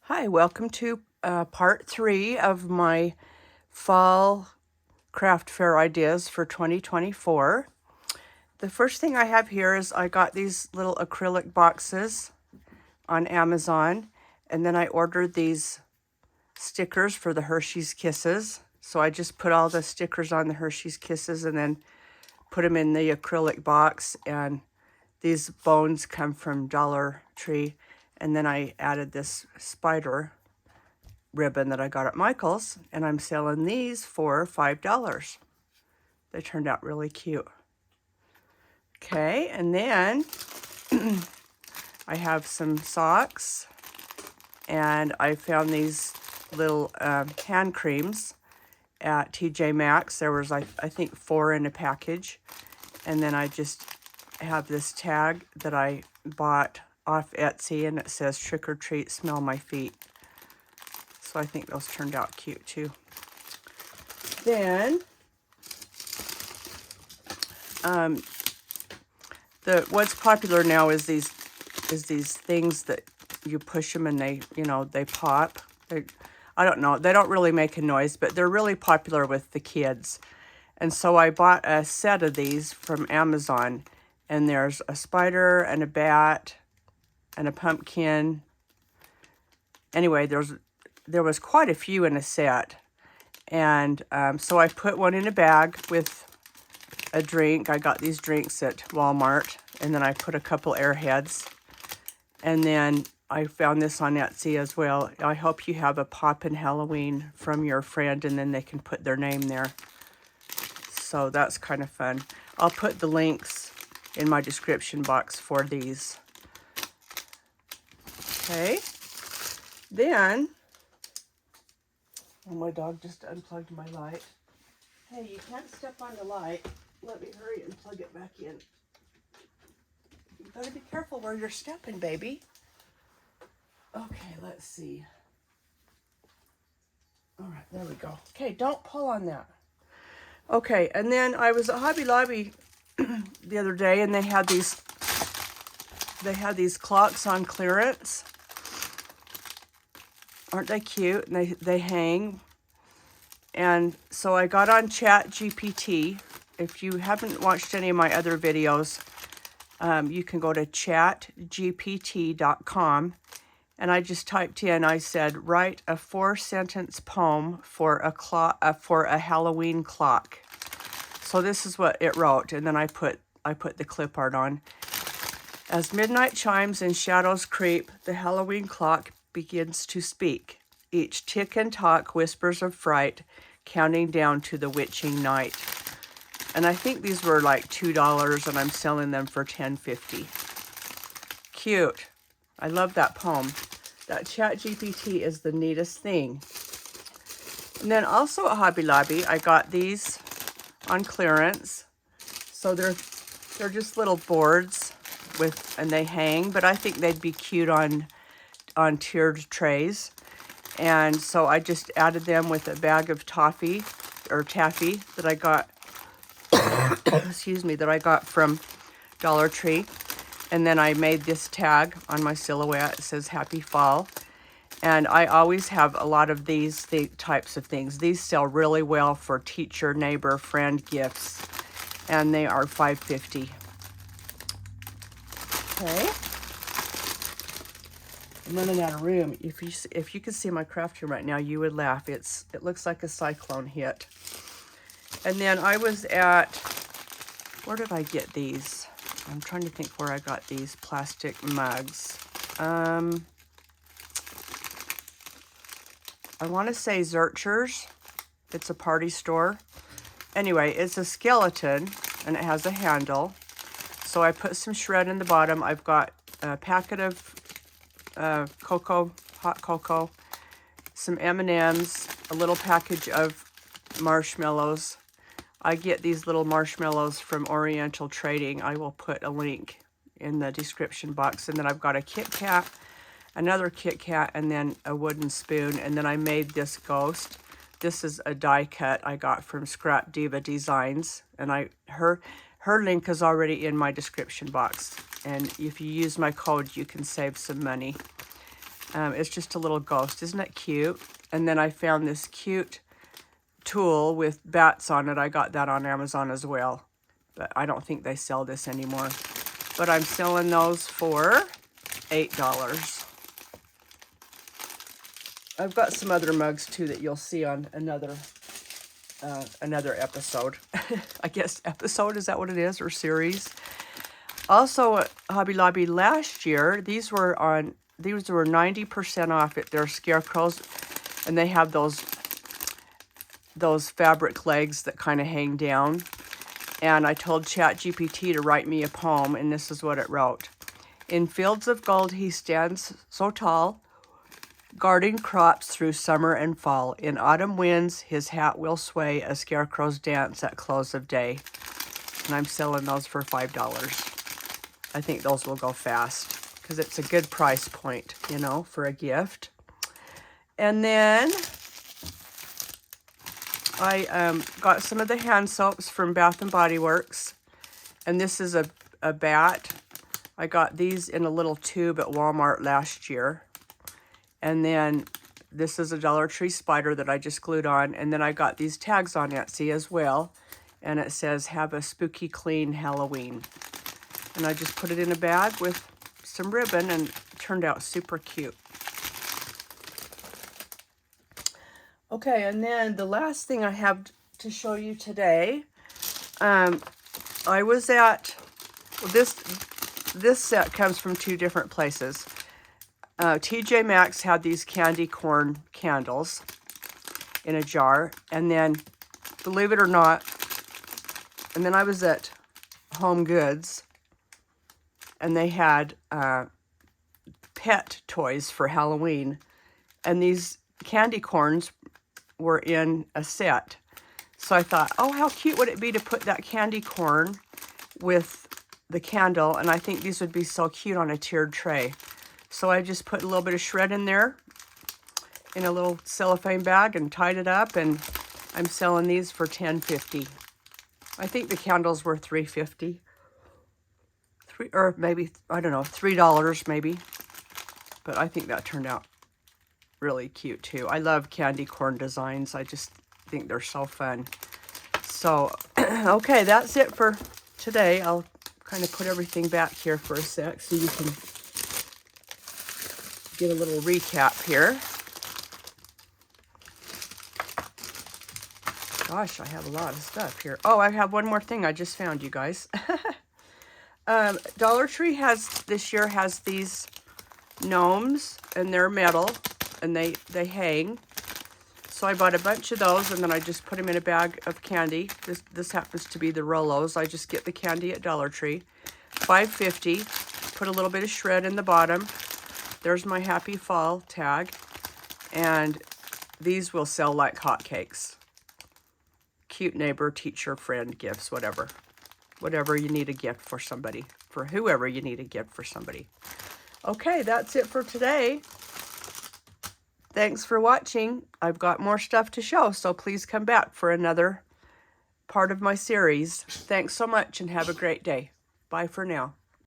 Hi, welcome to part 3 of my fall craft fair ideas for 2024. The first thing I have here is I got these little acrylic boxes on Amazon, and then I ordered these stickers for the Hershey's Kisses. So I just put all the stickers on the Hershey's Kisses and then put them in the acrylic box, and these bones come from Dollar Tree. And then I added this spider ribbon that I got at Michael's, and I'm selling these for $5. They turned out really cute. Okay, and then I have some socks, and I found these little hand creams at TJ Maxx. There was, I think, 4 in a package. And then I just have this tag that I bought off Etsy, and it says "Trick or Treat, Smell My Feet." So I think those turned out cute too. Then what's popular now is these things that you push them and they pop. I don't know, they don't really make a noise, but they're really popular with the kids. And so I bought a set of these from Amazon, and there's a spider and a bat and a pumpkin. Anyway, there was quite a few in a set. And so I put one in a bag with a drink. I got these drinks at Walmart, and then I put a couple airheads. And then I found this on Etsy as well. I hope you have a poppin' Halloween from your friend, and then they can put their name there. So that's kind of fun. I'll put the links in my description box for these. Okay. Then, oh, my dog just unplugged my light. Hey, you can't step on the light. Let me hurry and plug it back in. You better be careful where you're stepping, baby. Okay, let's see. All right, there we go. Okay, don't pull on that. Okay, and then I was at Hobby Lobby the other day, and they had these clocks on clearance. Aren't they cute? And they hang. And so I got on ChatGPT. If you haven't watched any of my other videos, you can go to chatgpt.com. And I just typed in, I said, write a 4-sentence poem for a Halloween clock. So this is what it wrote, and then I put the clip art on. As midnight chimes and shadows creep, the Halloween clock begins to speak. Each tick and tock whispers of fright, counting down to the witching night. And I think these were like $2, and I'm selling them for $10.50. Cute. I love that poem. That ChatGPT is the neatest thing. And then also at Hobby Lobby, I got these on clearance. So they're just little boards and they hang, but I think they'd be cute on tiered trays. And so I just added them with a bag of taffy that I got excuse me, that I got from Dollar Tree. And then I made this tag on my silhouette. It says Happy Fall. And I always have a lot of these types of things. These sell really well for teacher, neighbor, friend gifts. And they are $5.50. Okay. I'm running out of room. If you could see my craft room right now, you would laugh. It looks like a cyclone hit. And then I was at, where did I get these? I'm trying to think where I got these plastic mugs. I want to say Zurcher's. It's a party store. Anyway, it's a skeleton, and it has a handle. So I put some shred in the bottom. I've got a packet of hot cocoa, some M&Ms, a little package of marshmallows. I get these little marshmallows from Oriental Trading. I will put a link in the description box. And then I've got a Kit Kat, another Kit Kat, and then a wooden spoon. And then I made this ghost. This is a die cut I got from Scrap Diva Designs. And her link is already in my description box. And if you use my code, you can save some money. It's just a little ghost. Isn't it cute? And then I found this cute tool with bats on it. I got that on Amazon as well. But I don't think they sell this anymore. But I'm selling those for $8. I've got some other mugs too that you'll see on another episode. I guess episode, is that what it is, or series? Also at Hobby Lobby last year, these were 90% off at their Scarecrows, and they have those fabric legs that kind of hang down. And I told ChatGPT to write me a poem, and this is what it wrote. In fields of gold he stands so tall, guarding crops through summer and fall. In autumn winds his hat will sway, a scarecrow's dance at close of day. And I'm selling those for $5. I think those will go fast because it's a good price point, you know, for a gift. And then I got some of the hand soaps from Bath and Body Works. And this is a bat. I got these in a little tube at Walmart last year. And then this is a Dollar Tree spider that I just glued on. And then I got these tags on Etsy as well. And it says, have a spooky clean Halloween. And I just put it in a bag with some ribbon, and it turned out super cute. Okay, and then the last thing I have to show you today, I was at, this set comes from two different places. TJ Maxx had these candy corn candles in a jar, and then, believe it or not, and then I was at Home Goods, and they had pet toys for Halloween, and these candy corns were in a set. So I thought, oh, how cute would it be to put that candy corn with the candle, and I think these would be so cute on a tiered tray. So I just put a little bit of shred in there in a little cellophane bag and tied it up, and I'm selling these for $10.50. I think the candles were $3.50. Or maybe, I don't know, $3 maybe. But I think that turned out really cute too. I love candy corn designs. I just think they're so fun. So, okay, that's it for today. I'll kind of put everything back here for a sec so you can get a little recap here. Gosh, I have a lot of stuff here. Oh, I have one more thing I just found, you guys. Dollar Tree this year has these gnomes, and they're metal, and they hang. So I bought a bunch of those, and then I just put them in a bag of candy. This happens to be the Rolos. I just get the candy at Dollar Tree. $5.50. Put a little bit of shred in the bottom. There's my Happy Fall tag. And these will sell like hotcakes. Cute neighbor, teacher, friend gifts, whatever. Whatever you need a gift for somebody. For whoever you need a gift for somebody. Okay, that's it for today. Thanks for watching. I've got more stuff to show, so please come back for another part of my series. Thanks so much and have a great day. Bye for now.